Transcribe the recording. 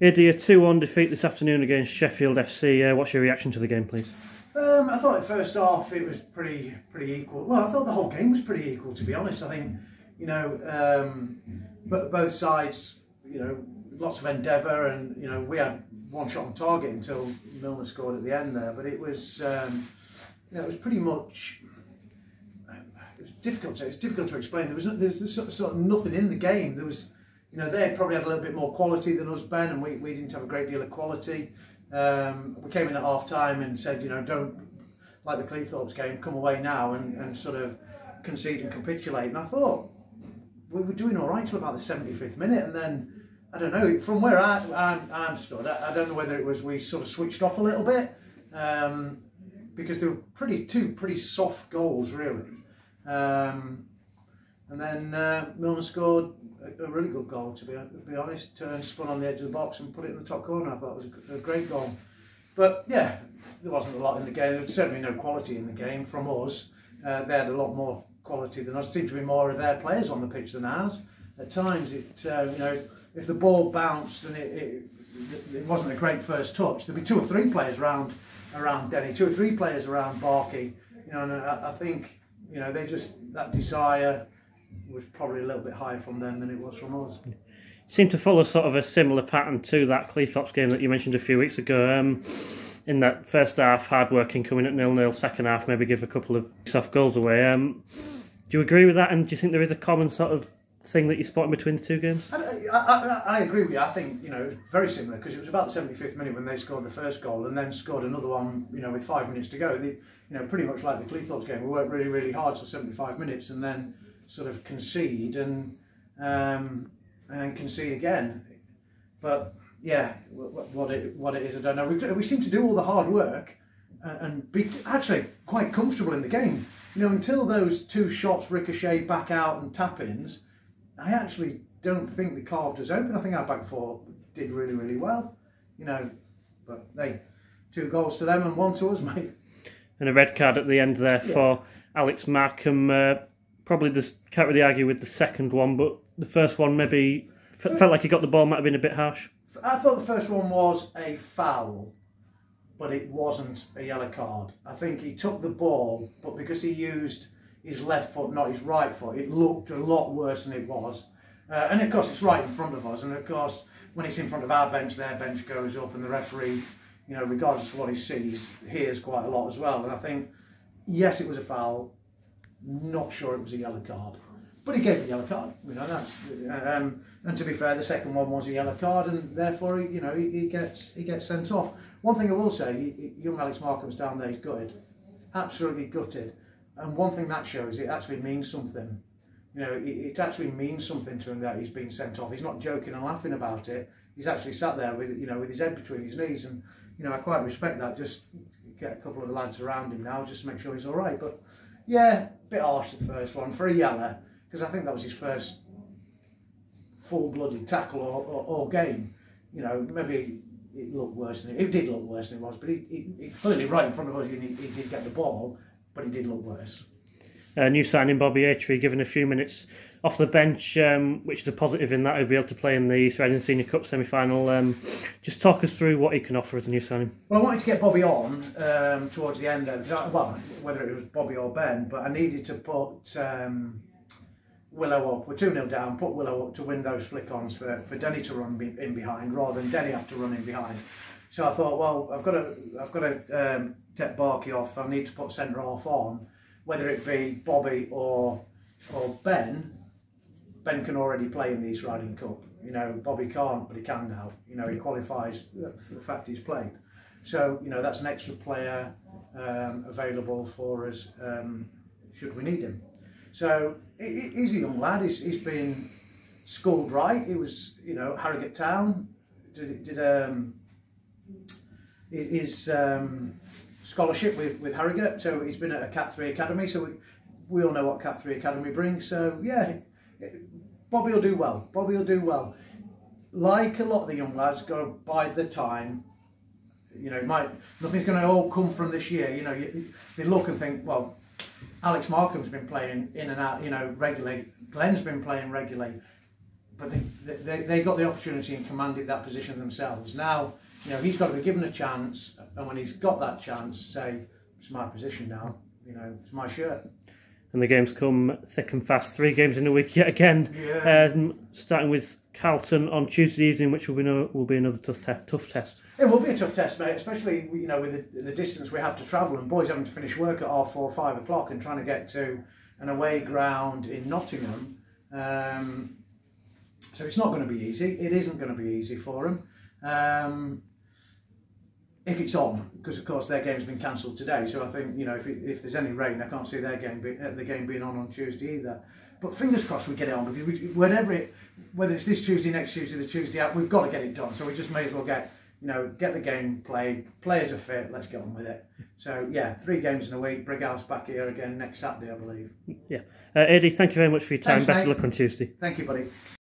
Eddie, a 2-1 defeat this afternoon against Sheffield FC. What's your reaction to the game, please? I thought the first half it was pretty equal. Well, I thought the whole game was pretty equal, to be honest. I think, but both sides, lots of endeavour, and we had one shot on target until Milner scored at the end there. But it was, it was pretty much. It was difficult to explain. There's sort of nothing in the game. There was. They probably had a little bit more quality than us, Ben, and we didn't have a great deal of quality. We came in at half time and said, don't, like the Cleethorpes game, come away now and sort of concede and capitulate. And I thought we were doing all right till about the 75th minute, and then I don't know, from where I'm stood, I don't know whether it was we sort of switched off a little bit, because they were two pretty soft goals really. And then Milner scored a really good goal, to be honest. Turned, spun on the edge of the box and put it in the top corner. I thought it was a great goal. But yeah, there wasn't a lot in the game. There was certainly no quality in the game from us. They had a lot more quality than us. Seemed to be more of their players on the pitch than ours. At times, if the ball bounced and it wasn't a great first touch, there'd be 2 or 3 players around Denny, 2 or 3 players around Barkey. And I think they just, that desire was probably a little bit higher from them than it was from us. Seemed to follow sort of a similar pattern to that Cleethorpes game that you mentioned a few weeks ago. In that first half, hard working, coming at 0-0. Second half, maybe give a couple of soft goals away. Do you agree with that? And do you think there is a common sort of thing that you spot in between the two games? I agree with you. I think it was very similar, because it was about the 75th minute when they scored the first goal, and then scored another one. With 5 minutes to go. Pretty much like the Cleethorpes game, we worked really hard for 75 minutes, and then sort of concede and concede again. But yeah, what it is, I don't know. We seem to do all the hard work and be actually quite comfortable in the game. Until those 2 shots ricochet back out and tap-ins, I actually don't think they carved us open. I think our back 4 did really well. But they 2 goals to them and 1 to us, mate. And a red card at the end there for Alex Markham. Probably can't really argue with the second one, but the first one maybe felt like he got the ball, might have been a bit harsh. I thought the first one was a foul, but it wasn't a yellow card. I think he took the ball, but because he used his left foot, not his right foot, it looked a lot worse than it was. And of course, it's right in front of us. And of course, when it's in front of our bench, their bench goes up, and the referee, regardless of what he sees, hears quite a lot as well. And I think, yes, it was a foul. Not sure it was a yellow card, but he gave a yellow card. That's and to be fair, the second one was a yellow card, and therefore he gets sent off. One thing I will say, young Alex Markham's down there. He's gutted, absolutely gutted. And one thing that shows, it actually means something. It actually means something to him that he's been sent off. He's not joking and laughing about it. He's actually sat there with with his head between his knees, and I quite respect that. Just get a couple of the lads around him now, just to make sure he's all right. But yeah, a bit harsh the first one for a yellow, because I think that was his first full-blooded tackle or game. Maybe it looked worse than it did look worse than it was, but he clearly right in front of us. He did get the ball, but he did look worse. New signing Bobby Atry, given a few minutes off the bench, which is a positive in that he'll be able to play in the Australian Senior Cup semi-final. Just talk us through what he can offer as a new signing. Well, I wanted to get Bobby on towards the end there, whether it was Bobby or Ben, but I needed to put Willow up. We're 2-0 down, put Willow up to win those flick-ons for Denny to run in behind, rather than Denny have to run in behind. So I thought, well, I've got to take Barkey off. I need to put centre half on, whether it be Bobby or Ben. Ben can already play in the East Riding Cup. Bobby can't, but he can now. He qualifies for the fact he's played. So, that's an extra player available for us should we need him. So, he's a young lad. He's been schooled right. He was, Harrogate Town. Did his scholarship with Harrogate. So, he's been at a Cat 3 Academy. So, we all know what Cat 3 Academy brings. So, yeah. Bobby will do well. Bobby will do well. Like a lot of the young lads, got to bide the time. Nothing's going to all come from this year. They look and think, well, Alex Markham's been playing in and out, regularly. Glenn's been playing regularly. but they got the opportunity and commanded that position themselves. Now, you know, he's got to be given a chance, and when he's got that chance, say, it's my position now, you know, it's my shirt. And the games come thick and fast. 3 games in a week yet again. Yeah. Starting with Carlton on Tuesday evening, which will be another tough test. It will be a tough test, mate, especially, you know, with the distance we have to travel, and boys having to finish work at 4:30 or 5 o'clock and trying to get to an away ground in Nottingham. So it's not going to be easy. It isn't going to be easy for them. If it's on, because of course their game's been cancelled today. So I think, you know, if there's any rain, I can't see the game being on Tuesday either. But fingers crossed we get it on, because whether it's this Tuesday, next Tuesday, the Tuesday out, we've got to get it done. So we just may as well get the game played. Players are fit. Let's get on with it. So yeah, 3 games in a week. Brighouse back here again next Saturday, I believe. Yeah, Eddie, thank you very much for your time. Thanks, Best mate. of luck on Tuesday. Thank you, buddy.